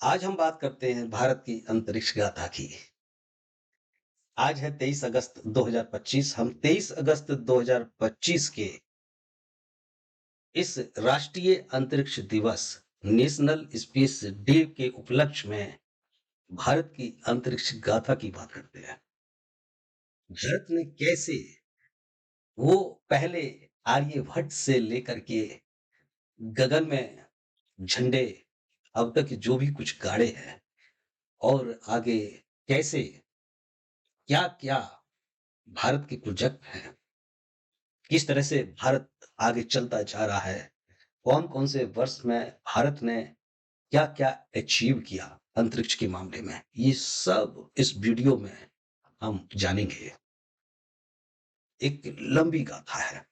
आज हम बात करते हैं भारत की अंतरिक्ष गाथा की। आज है 23 अगस्त 2025। हम 23 अगस्त 2025 के इस राष्ट्रीय अंतरिक्ष दिवस नेशनल स्पेस डे के उपलक्ष्य में भारत की अंतरिक्ष गाथा की बात करते हैं। भारत ने कैसे वो पहले आर्यभट्ट से लेकर के गगन में झंडे अब तक जो भी कुछ गाड़े हैं और आगे कैसे क्या-क्या भारत के प्रोजेक्ट हैं, किस तरह से भारत आगे चलता जा रहा है, कौन-कौन से वर्ष में भारत ने क्या-क्या अचीव किया अंतरिक्ष के मामले में, ये सब इस वीडियो में हम जानेंगे। एक लंबी गाथा है,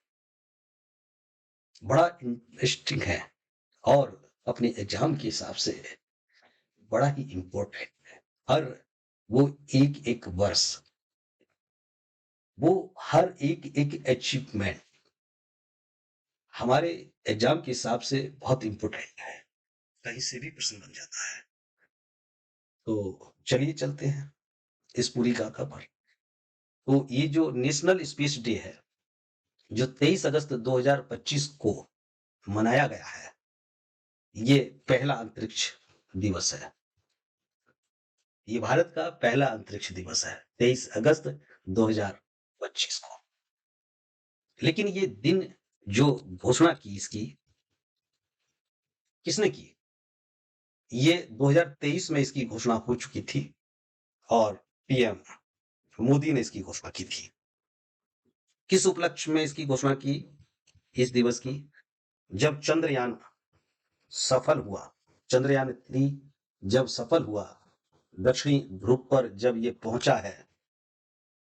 बड़ा इंटरेस्टिंग है और अपने एग्जाम के हिसाब से बड़ा ही इम्पोर्टेंट है। हर वो एक-एक वर्ष, वो हर एक-एक अचीवमेंट हमारे एग्जाम के हिसाब से बहुत इम्पोर्टेंट है। कहीं से भी प्रश्न बन जाता है। तो चलिए चलते हैं इस पूरी गाथा पर। तो ये जो नेशनल स्पेस डे है, जो 23 अगस्त 2025 को मनाया गया है, ये पहला अंतरिक्ष दिवस है। ये भारत का पहला अंतरिक्ष दिवस है, 23 अगस्त 2025 को। लेकिन ये दिन जो घोषणा की इसकी, किसने की? ये 2023 में इसकी घोषणा हो चुकी थी और पीएम मोदी ने इसकी घोषणा की थी। किस उपलक्ष्य में इसकी घोषणा की इस दिवस की? जब चंद्रयान सफल हुआ, चंद्रयान 3 जब सफल हुआ, दक्षिणी ध्रुव पर जब ये पहुंचा है,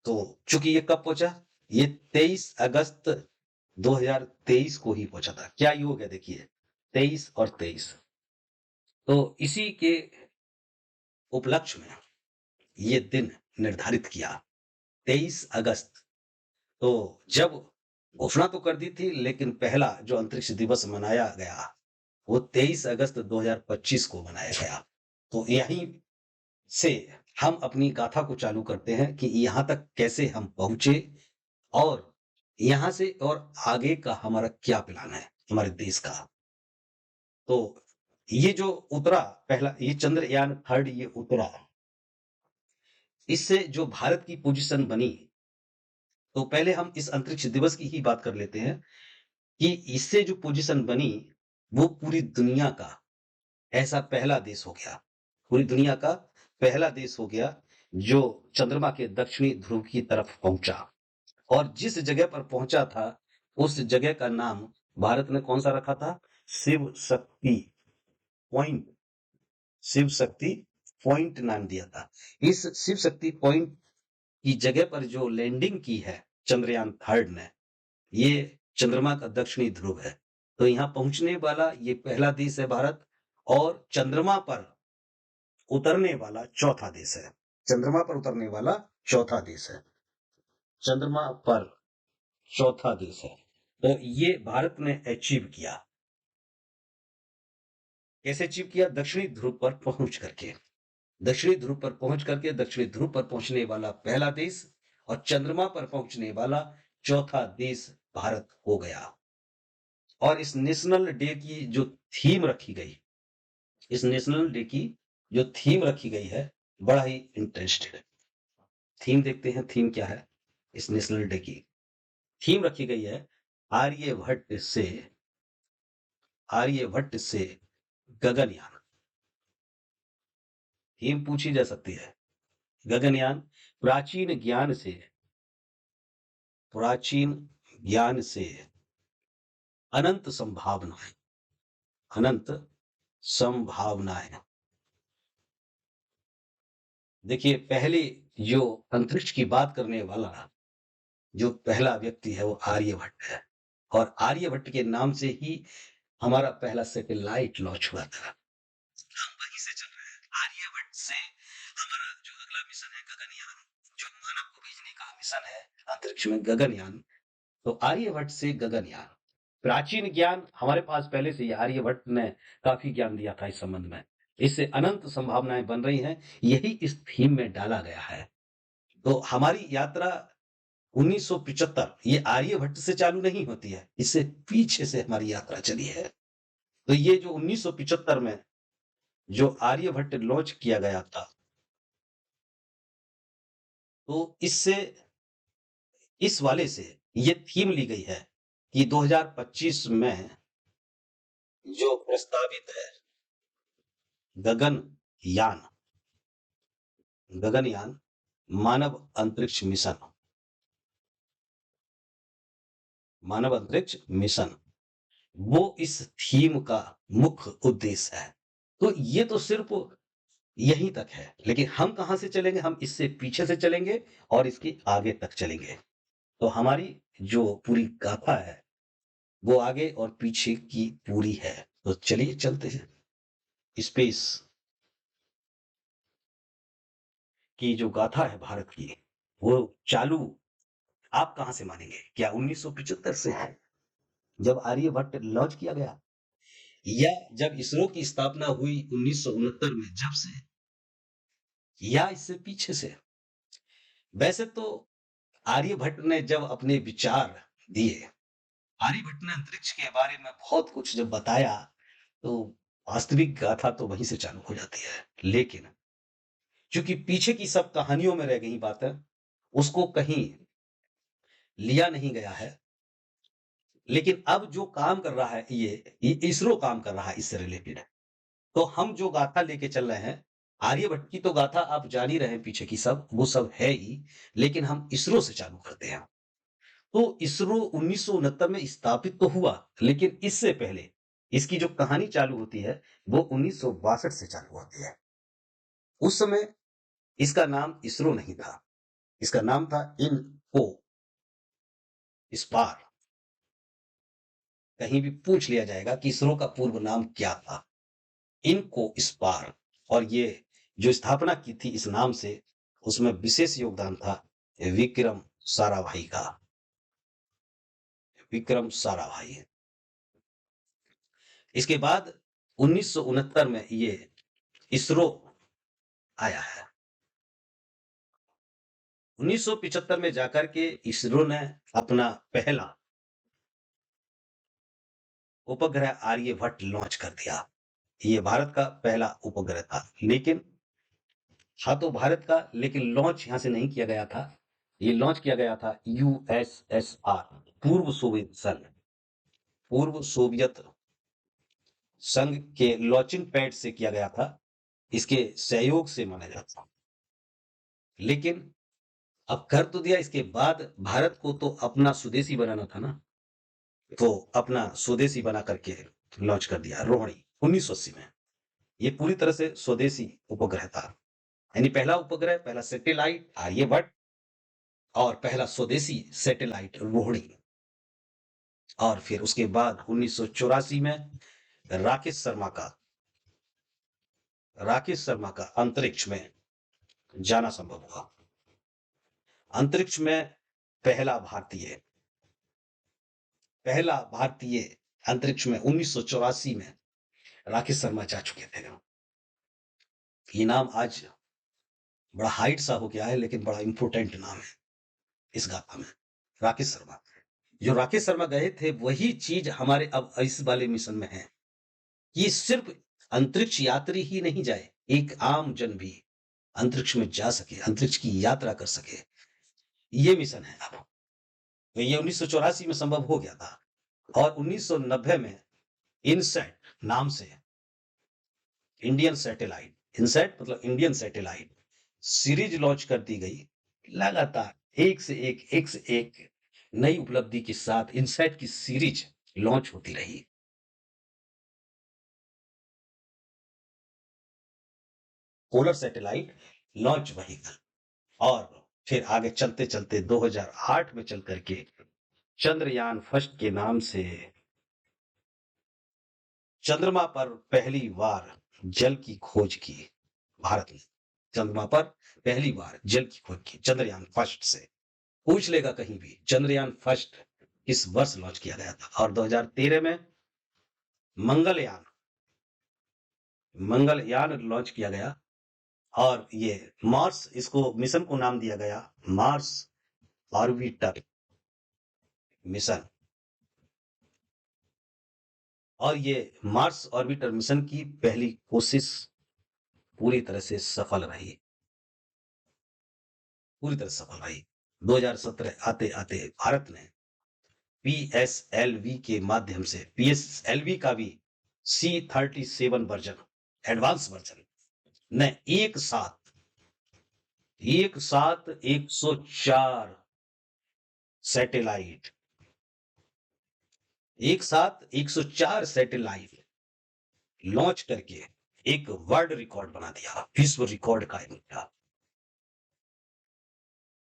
तो चूंकि ये कब पहुंचा? ये 23 अगस्त 2023 को ही पहुंचा था। क्या योग है देखिए, 23 और 23। तो इसी के उपलक्ष्य में ये दिन निर्धारित किया, 23 अगस्त। तो जब घोषणा तो कर दी थी, लेकिन पहला जो अंतरिक्ष दिवस मनाया गया, वो 23 अगस्त 2025 को मनाया गया। तो यहीं से हम अपनी गाथा को चालू करते हैं कि यहाँ तक कैसे हम पहुंचे और यहाँ से और आगे का हमारा क्या प्लान है हमारे देश का। तो ये जो उतरा पहला, ये चंद्रयान थर्ड ये उतरा, इससे जो भारत की पोजीशन बनी, तो पहले हम इस अंतरिक्ष दिवस की ही बात कर लेते हैं कि इससे जो पोजीशन बनी, वो पूरी दुनिया का ऐसा पहला देश हो गया, पूरी दुनिया का पहला देश हो गया जो चंद्रमा के दक्षिणी ध्रुव की तरफ पहुंचा। और जिस जगह पर पहुंचा था, उस जगह का नाम भारत ने कौन सा रखा था? शिव शक्ति पॉइंट। शिव शक्ति पॉइंट नाम दिया था। इस शिव शक्ति पॉइंट की जगह पर जो लैंडिंग की है चंद्रयान थर्ड ने, ये चंद्रमा का दक्षिणी ध्रुव है। तो यहाँ पहुंचने वाला ये पहला देश है भारत, और चंद्रमा पर उतरने वाला चौथा देश है। चंद्रमा पर उतरने वाला चौथा देश है। चंद्रमा पर चौथा देश है। तो ये भारत ने अचीव किया। कैसे अचीव किया? दक्षिणी ध्रुव पर पहुंच करके। दक्षिणी ध्रुव पर पहुंच करके, दक्षिणी ध्रुव पर पहुंचने वाला पहला देश और चंद्रमा पर पहुंचने वाला चौथा देश भारत हो गया। और इस नेशनल डे की जो थीम रखी गई, इस नेशनल डे की जो थीम रखी गई है, बड़ा ही इंटरेस्टेड है। थीम देखते हैं, थीम क्या है इस नेशनल डे की। थीम रखी गई है, आर्यभट्ट से, आर्यभट्ट से गगनयान। थीम पूछी जा सकती है। गगनयान, प्राचीन ज्ञान से, प्राचीन ज्ञान से अनंत संभावनाएं, अनंत संभावनाएं। देखिए, पहले जो अंतरिक्ष की बात करने वाला जो पहला व्यक्ति है, वो आर्यभट्ट है। और आर्यभट्ट के नाम से ही हमारा पहला सैटेलाइट लॉन्च हुआ था। हम वहीं से चल रहे हैं, आर्यभट्ट से। हमारा जो अगला मिशन है गगनयान, जो मानव को भेजने का मिशन है अंतरिक्ष में, गगनयान। तो आर्यभट्ट से गगनयान। प्राचीन ज्ञान हमारे पास पहले से ही आर्यभट्ट ने काफी ज्ञान दिया था इस संबंध में। इससे अनंत संभावनाएं बन रही हैं, यही इस थीम में डाला गया है। तो हमारी यात्रा 1975 ये आर्यभट्ट से चालू नहीं होती है, इससे पीछे से हमारी यात्रा चली है। तो ये जो 1975 में जो आर्यभट्ट लॉन्च किया गया था, तो इससे इस वाले से ये थीम ली गई है कि 2025 में जो प्रस्तावित है गगनयान गगनयान मानव अंतरिक्ष मिशन वो इस थीम का मुख्य उद्देश्य है। तो ये तो सिर्फ यहीं तक है, लेकिन हम कहाँ से चलेंगे? हम इससे पीछे से चलेंगे और इसके आगे तक चलेंगे। तो हमारी जो पूरी गाथा है, वो आगे और पीछे की पूरी है। तो चलिए चलते हैं। स्पेस की जो गाथा है भारत की, वो चालू आप कहाँ से मानेंगे? क्या 1975 से है, जब आर्यभट्ट लॉन्च किया गया? या जब इसरो की स्थापना हुई 1969 में, जब से? या इससे पीछे से? वैसे तो आर्यभट्ट ने जब अपने विचार दिए, आर्यभट्ट ने अंतरिक्ष के बारे में बहुत कुछ जब बताया, तो वास्तविक गाथा तो वहीं से चालू हो जाती है। लेकिन क्योंकि पीछे की सब कहानियों में रह गई बातें, उसको कहीं लिया नहीं गया है। लेकिन अब जो काम कर रहा है ये इसरो काम कर रहा है इससे रिलेटेड। तो हम जो गाथा लेके चल रहे हैं, आर्यभट्ट की तो गाथा आप जान ही रहे हैं, पीछे की सब वो सब है ही। लेकिन हम इसरो से चालू करते हैं। तो इसरो 1969 में स्थापित तो हुआ, लेकिन इससे पहले इसकी जो कहानी चालू होती है, वो 1962 से चालू होती है। उस समय इसका नाम इसरो नहीं था, इसका नाम था इनको स्पार। कहीं भी पूछ लिया जाएगा कि इसरो का पूर्व नाम क्या था, इनको स्पार। और ये जो स्थापना की थी इस नाम से, उसमें विशेष योगदान था विक्रम साराभाई का। विक्रम साराभाई। इसके बाद 1969 में ये इसरो आया है। 1975 में जाकर के इसरो ने अपना पहला उपग्रह आर्यभट्ट लॉन्च कर दिया। ये भारत का पहला उपग्रह था, लेकिन था तो भारत का, लेकिन लॉन्च यहां से नहीं किया गया था। ये लॉन्च किया गया था यूएसएसआर, पूर्व सोवियत संघ, पूर्व सोवियत संघ के लॉन्चिंग पैड से किया गया था। इसके सहयोग से माना जाता। लेकिन अब कर तो दिया, इसके बाद भारत को तो अपना स्वदेशी बनाना था ना, तो अपना स्वदेशी बना करके लॉन्च कर दिया रोहिणी 1980 में। ये पूरी तरह से स्वदेशी उपग्रह था, यानी पहला उपग्रह, पहला सैटेलाइट आर्यभट्ट और पहला स्वदेशी सैटेलाइट रोहिणी। और फिर उसके बाद 1984 में राकेश शर्मा का अंतरिक्ष में जाना संभव हुआ। अंतरिक्ष में पहला भारतीय अंतरिक्ष में 1984 में राकेश शर्मा जा चुके थे। ये नाम आज बड़ा हाइट सा हो गया है, लेकिन बड़ा इंपोर्टेंट नाम है इस गाथा में, राकेश शर्मा। जो राकेश शर्मा गए थे, वही चीज हमारे अब इस वाले मिशन में है कि सिर्फ अंतरिक्ष यात्री ही नहीं जाए, एक आम जन भी अंतरिक्ष में जा सके, अंतरिक्ष की यात्रा कर सके। ये मिशन है अब। तो ये 1984 में संभव हो गया था। और 1990 में इनसैट नाम से इंडियन सैटेलाइट, इनसैट मतलब इंडियन सैटेलाइट सीरीज लॉन्च कर दी गई। लगातार एक से एक नई उपलब्धि के साथ इनसैट की सीरीज लॉन्च होती रही। Polar satellite launch vehicle. और फिर आगे चलते चलते 2008 में चल करके चंद्रयान फर्स्ट के नाम से चंद्रमा पर पहली बार जल की खोज की भारत ने। चंद्रमा पर पहली बार जल की खोज की चंद्रयान फर्स्ट से। पूछ लेगा कहीं भी चंद्रयान फर्स्ट किस वर्ष लॉन्च किया गया था। और 2013 में मंगलयान मंगलयान लॉन्च किया गया और ये मार्स, इसको मिशन को नाम दिया गया मार्स ऑर्बिटर मिशन। और ये मार्स ऑर्बिटर मिशन की पहली कोशिश पूरी तरह से सफल रही, पूरी तरह सफल रही। 2017 आते आते भारत ने पीएसएलवी के माध्यम से, पीएसएलवी का भी C-37 वर्जन, एडवांस वर्जन ने एक साथ 104 सैटेलाइट, एक साथ 104 सैटेलाइट लॉन्च करके एक वर्ल्ड रिकॉर्ड बना दिया, विश्व रिकॉर्ड कायम किया।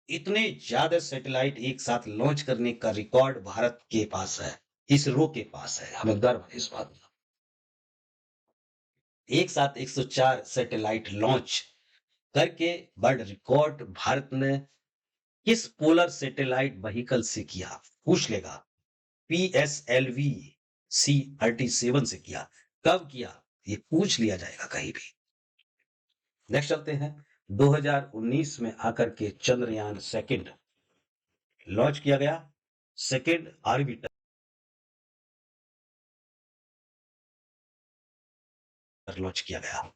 इतने ज्यादा सैटेलाइट एक साथ लॉन्च करने का रिकॉर्ड भारत के पास है, इसरो के पास है। हमें गर्व है इस बात का। एक साथ 104 सैटेलाइट लॉन्च करके वर्ल्ड रिकॉर्ड भारत ने किस पोलर सैटेलाइट व्हीकल से किया, पूछ लेगा। पीएसएलवी C-37 से किया। कब किया, ये पूछ लिया जाएगा कहीं भी। नेक्स्ट चलते हैं। 2019 में आकर के चंद्रयान सेकंड लॉन्च किया गया, सेकंड ऑर्बिटर लॉन्च किया गया,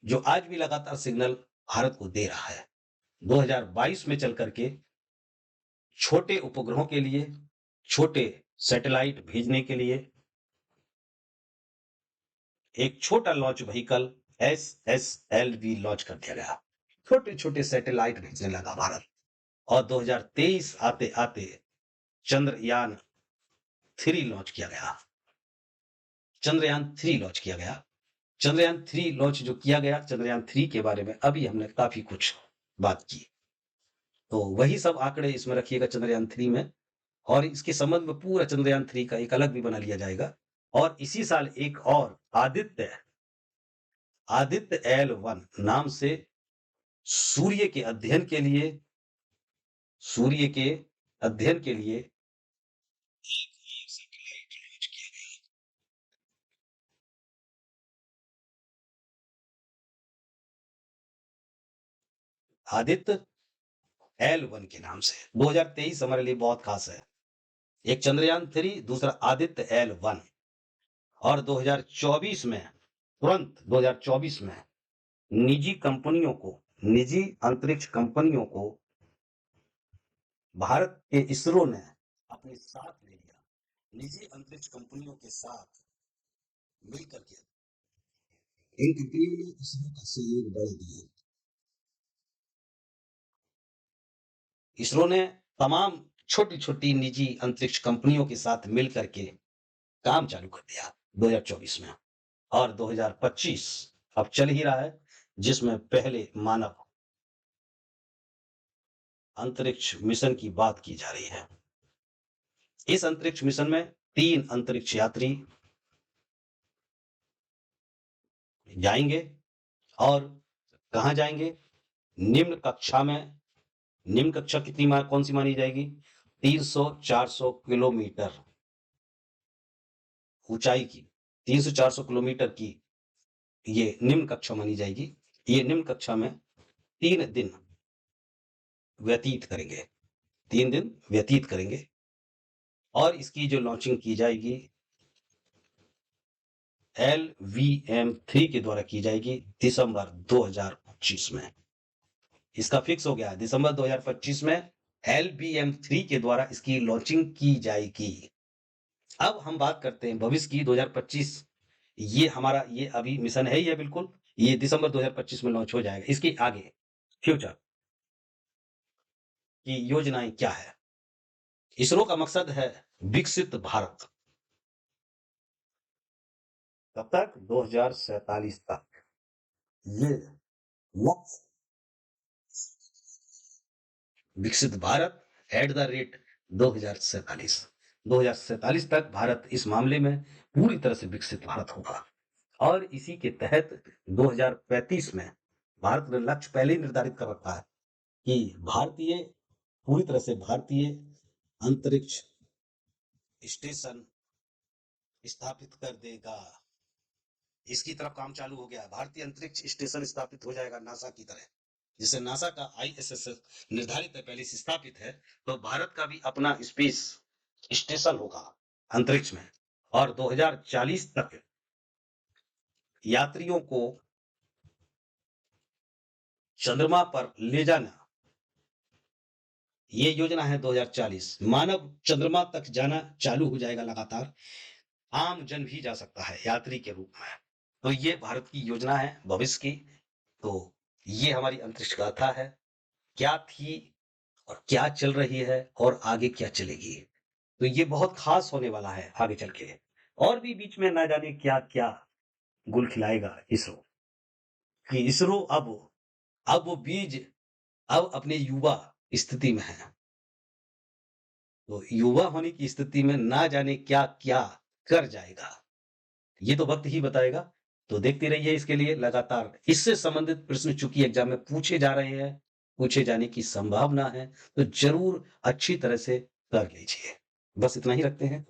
जो आज भी लगातार सिग्नल भारत को दे रहा है। 2022 में चल करके छोटे उपग्रहों के लिए, छोटे सैटेलाइट भेजने के लिए एक छोटा लॉन्च व्हीकल SSLV लॉन्च कर दिया गया। छोटे छोटे सैटेलाइट भेजने लगा भारत। और 2023 आते आते चंद्रयान 3 लॉन्च किया गया, चंद्रयान 3 लॉन्च किया गया। चंद्रयान 3 लॉन्च जो किया गया, चंद्रयान 3 के बारे में अभी हमने काफी कुछ बात की, तो वही सब आंकड़े इसमें रखिएगा चंद्रयान 3 में। और इसके संबंध में पूरा चंद्रयान 3 का एक अलग भी बना लिया जाएगा। और इसी साल एक और आदित्य आदित्य L1 नाम से सूर्य के अध्ययन के लिए, सूर्य के अध्ययन के लिए आदित्य L1 के नाम से 2023 हमारे लिए बहुत खास है। एक चंद्रयान 3, दूसरा आदित्य L1। और 2024 में, तुरंत 2024 में निजी कंपनियों को, निजी अंतरिक्ष कंपनियों को भारत के इसरो ने अपने साथ ले लिया। निजी अंतरिक्ष कंपनियों के साथ मिलकर के इन कंपनियों ने इसरो का सहयोग बढ़ा दिया। इसरो ने तमाम छोटी छोटी निजी अंतरिक्ष कंपनियों के साथ मिलकर के काम चालू कर दिया 2024 में। और 2025 अब चल ही रहा है, जिसमें पहले मानव अंतरिक्ष मिशन की बात की जा रही है। इस अंतरिक्ष मिशन में 3 अंतरिक्ष यात्री जाएंगे। और कहां जाएंगे, निम्न कक्षा में। निम्न कक्षा कितनी कौन सी मानी जाएगी, 300-400 किलोमीटर ऊंचाई की, 300-400 किलोमीटर की ये निम्न कक्षा मानी जाएगी। ये निम्न कक्षा में 3 दिन व्यतीत करेंगे, 3 दिन व्यतीत करेंगे। और इसकी जो लॉन्चिंग की जाएगी LVM-3 के द्वारा की जाएगी दिसंबर 2025 में। इसका फिक्स हो गया, दिसंबर 2025 में LVM-3 के द्वारा इसकी लॉन्चिंग की जाएगी। अब हम बात करते हैं भविष्य की, 2025। ये हमारा ये अभी मिशन है, ये बिल्कुल ये दिसंबर 2025 में लॉन्च हो जाएगा। इसके आगे फ्यूचर की योजनाएं क्या है। इसरो का मकसद है विकसित भारत। कब तक, 2047 तक। ये लक्ष्य, विकसित भारत @ 2047, 2047 तक भारत इस मामले में पूरी तरह से विकसित भारत होगा। और इसी के तहत 2035 में भारत ने लक्ष्य पहले ही निर्धारित कर रखा है कि भारतीय, पूरी तरह से भारतीय अंतरिक्ष स्टेशन स्थापित कर देगा। इसकी तरफ काम चालू हो गया है। भारतीय अंतरिक्ष स्टेशन स्थापित हो जाएगा नासा की तरह। जैसे नासा का आईएसएस निर्धारित है, पहले से स्थापित है, तो भारत का भी अपना स्पेस स्टेशन होगा अंतरिक्ष में। और 2040 तक यात्रियों को चंद्रमा पर ले जाना, ये योजना है 2040। मानव चंद्रमा तक जाना चालू हो जाएगा लगातार। आम जन भी जा सकता है यात्री के रूप में। तो ये भारत की योजना है भविष्य की। तो ये हमारी अंतरिक्ष गाथा है, क्या थी और क्या चल रही है और आगे क्या चलेगी। तो ये बहुत खास होने वाला है आगे चल के। और भी बीच में ना जाने क्या क्या गुल खिलाएगा इसरो, कि इसरो अब वो बीज अब अपने युवा स्थिति में है। तो युवा होने की स्थिति में ना जाने क्या क्या कर जाएगा, ये तो वक्त ही बताएगा। तो देखते रहिए इसके लिए लगातार इससे संबंधित प्रश्न चूंकि एग्जाम में पूछे जा रहे हैं, पूछे जाने की संभावना है, तो जरूर अच्छी तरह से कर लीजिए। बस इतना ही रखते हैं।